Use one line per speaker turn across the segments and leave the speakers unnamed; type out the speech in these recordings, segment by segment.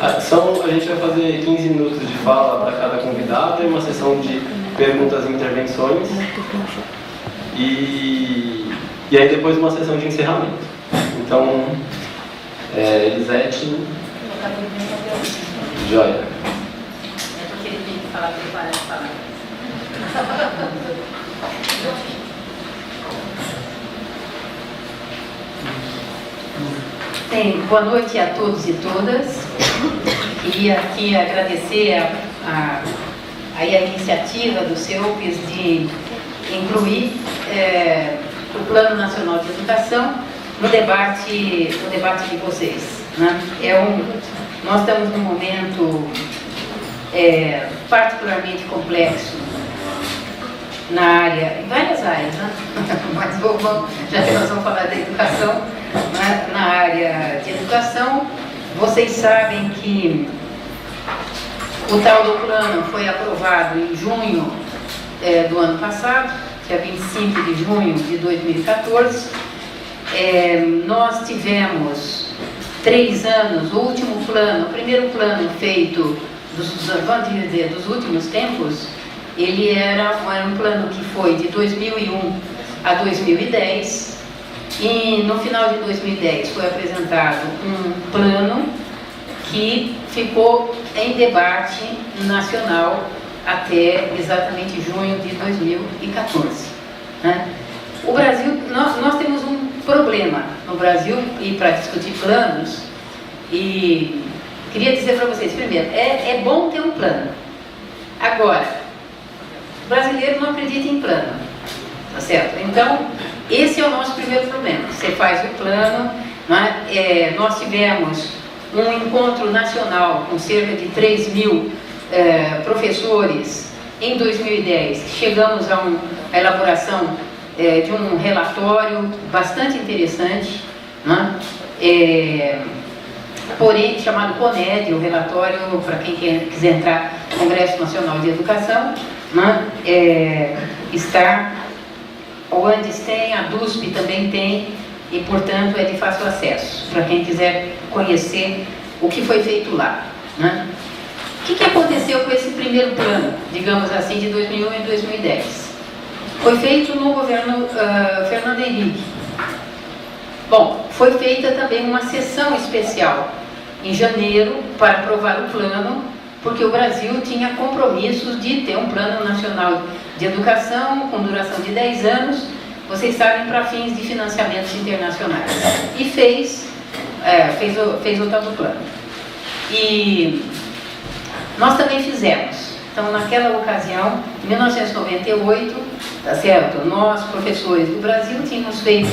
A gente vai fazer 15 minutos de fala para cada convidado e uma sessão de perguntas e intervenções. E aí depois uma sessão de encerramento. Então, Elisete. Joia.
É porque ele tem que falar, preparar as palavras. Boa noite a todos e todas. Queria aqui agradecer a iniciativa do CEUPES de incluir o Plano Nacional de Educação no debate de vocês, né? Nós estamos num momento particularmente complexo na área, em várias áreas, né? Mas já que nós vamos falar da educação, na área de educação, vocês sabem que o tal do plano foi aprovado em junho do ano passado, dia 25 de junho de 2014. Nós tivemos 3 anos, o último plano, o primeiro plano feito dos últimos tempos, ele era um plano que foi de 2001 a 2010, e no final de 2010 foi apresentado um plano que ficou em debate nacional até exatamente junho de 2014. Né? O Brasil, nós temos um problema no Brasil, e para discutir planos, e queria dizer para vocês, primeiro, é bom ter um plano. Agora, o brasileiro não acredita em plano, tá certo? Então, esse é o nosso primeiro problema. Você faz o plano, né? Nós tivemos um encontro nacional com cerca de 3.000 professores em 2010. Chegamos a elaboração de um relatório bastante interessante, né? Porém, chamado CONED, o relatório, para quem quiser entrar no Congresso Nacional de Educação, né? Está, o Andes tem, a DUSP também tem, e portanto é de fácil acesso, para quem quiser conhecer o que foi feito lá, né? O que aconteceu com esse primeiro plano, digamos assim, de 2001 e 2010? Foi feito no governo Fernando Henrique. Bom, foi feita também uma sessão especial em janeiro para aprovar o plano, porque o Brasil tinha compromissos de ter um plano nacional de educação com duração de 10 anos, vocês sabem, para fins de financiamentos internacionais. E fez o tal do plano. E nós também fizemos. Então, naquela ocasião, em 1998, tá certo? Nós, professores do Brasil, tínhamos feito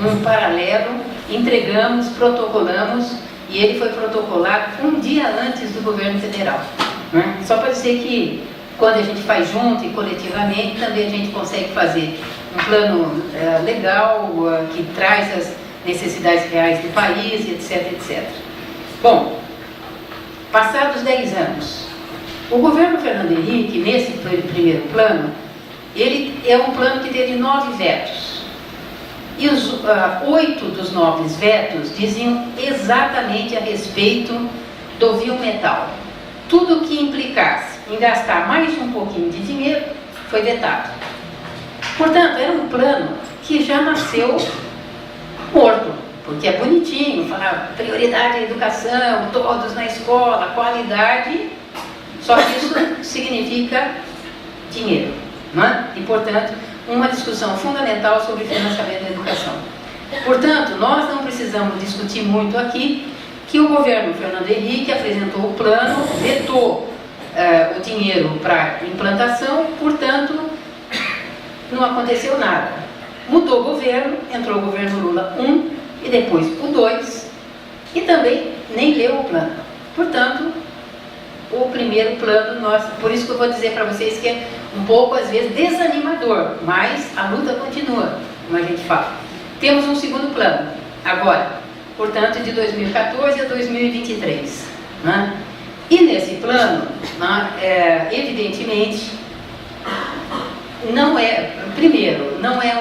um paralelo, entregamos, protocolamos, e ele foi protocolado um dia antes do governo federal, né? Só para dizer que, quando a gente faz junto e coletivamente, também a gente consegue fazer um plano legal, que traz as necessidades reais do país, etc, etc. Bom, passados 10 anos, o governo Fernando Henrique, nesse primeiro plano, ele é um plano que teve 9 vetos. E os 8 dos 9 vetos diziam exatamente a respeito do biometal. Tudo que implicasse em gastar mais um pouquinho de dinheiro foi vetado. Portanto, era um plano que já nasceu morto, porque é bonitinho, falar prioridade à educação, todos na escola, qualidade, só que isso significa dinheiro, não é? E, portanto, uma discussão fundamental sobre financiamento da educação. Portanto, nós não precisamos discutir muito aqui que o governo Fernando Henrique apresentou o plano, vetou o dinheiro para implantação, portanto, não aconteceu nada. Mudou o governo, entrou o governo Lula 1 e depois o 2, e também nem leu o plano. Portanto, o primeiro plano, por isso que eu vou dizer para vocês que é um pouco, às vezes, desanimador, mas a luta continua, como a gente fala. Temos um segundo plano, agora, portanto, de 2014 a 2023. Né? E nesse plano, evidentemente, não é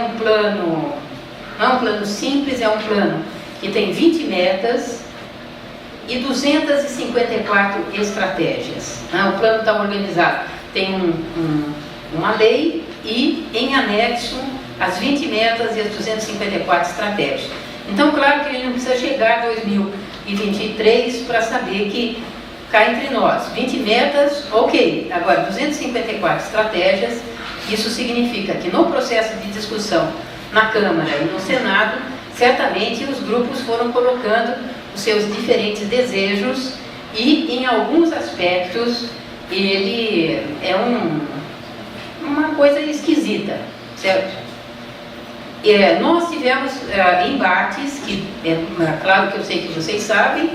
um plano simples, é um plano que tem 20 metas e 254 estratégias. O plano está organizado, tem uma lei e, em anexo, as 20 metas e as 254 estratégias. Então, claro que a gente não precisa chegar a 2023 para saber que, cá entre nós, 20 metas, ok. Agora, 254 estratégias, isso significa que no processo de discussão na Câmara e no Senado, certamente os grupos foram colocando os seus diferentes desejos e, em alguns aspectos, ele é uma coisa esquisita, certo? Nós tivemos embates, que claro que eu sei que vocês sabem,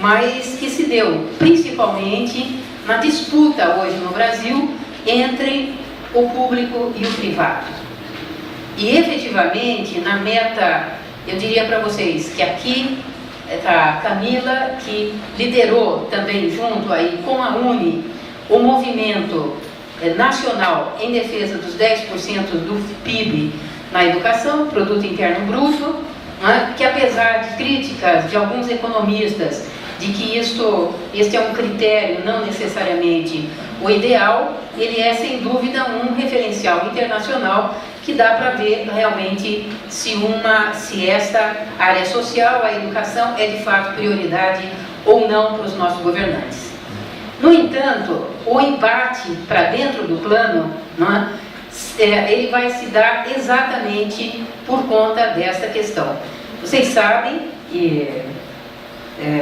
mas que se deu principalmente na disputa hoje no Brasil entre o público e o privado. E efetivamente, na meta, eu diria para vocês que aqui a Camila, que liderou também junto aí com a UNE o movimento nacional em defesa dos 10% do PIB na educação, Produto Interno Bruto, né, que apesar de críticas de alguns economistas de que este é um critério, não necessariamente o ideal, ele é sem dúvida um referencial internacional que dá para ver realmente se esta área social, a educação, é de fato prioridade ou não para os nossos governantes. No entanto, o embate para dentro do plano, né, ele vai se dar exatamente por conta desta questão. Vocês sabem,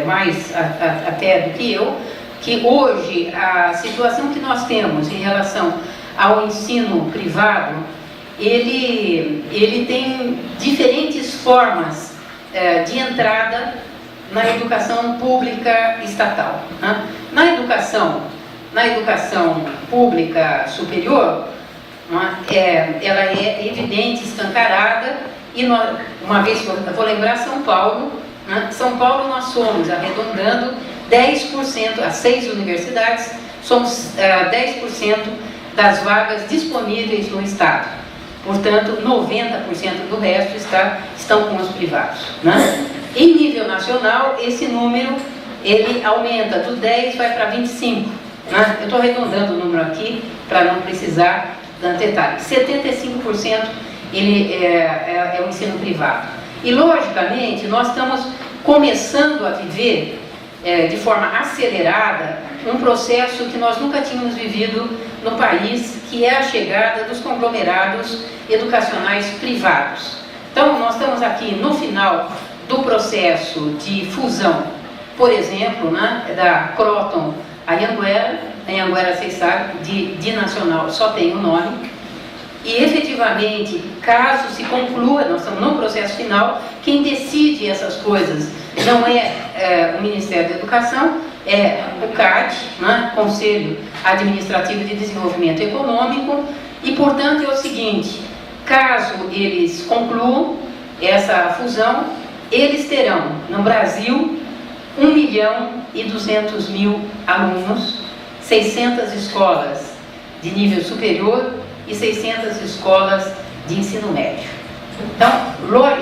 mais até do que eu, que hoje a situação que nós temos em relação ao ensino privado, ele tem diferentes formas de entrada na educação pública estatal. Né? Na educação pública superior, ela é evidente, escancarada, e uma vez, eu vou lembrar São Paulo, né? São Paulo nós somos, arredondando, 10%, as 6 universidades, somos 10% das vagas disponíveis no Estado. Portanto, 90% do resto estão com os privados. Né? Em nível nacional, esse número ele aumenta, do 10 vai para 25. Né? Eu estou arredondando o número aqui para não precisar dar detalhe. 75% ele é o ensino privado. E, logicamente, nós estamos começando a viver de forma acelerada um processo que nós nunca tínhamos vivido no país, que é a chegada dos conglomerados educacionais privados. Então, nós estamos aqui no final do processo de fusão, por exemplo, né, da Croton a Anhanguera. A Anhanguera, vocês sabem, de nacional só tem o nome. E, efetivamente, caso se conclua, nós estamos no processo final, quem decide essas coisas não é o Ministério da Educação, é o CAD, né, Conselho Administrativo de Desenvolvimento Econômico, e, portanto, é o seguinte, caso eles concluam essa fusão, eles terão, no Brasil, 1.200.000 alunos, 600 escolas de nível superior e 600 escolas de ensino médio. Então,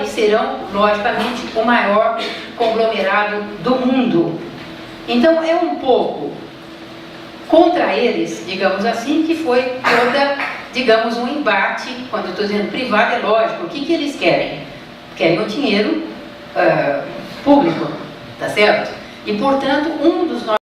serão, logicamente, o maior conglomerado do mundo. Então, é um pouco contra eles, digamos assim, que foi toda, digamos, um embate. Quando eu estou dizendo privado, é lógico. O que eles querem? Querem o dinheiro público, tá certo? E, portanto, um dos nossos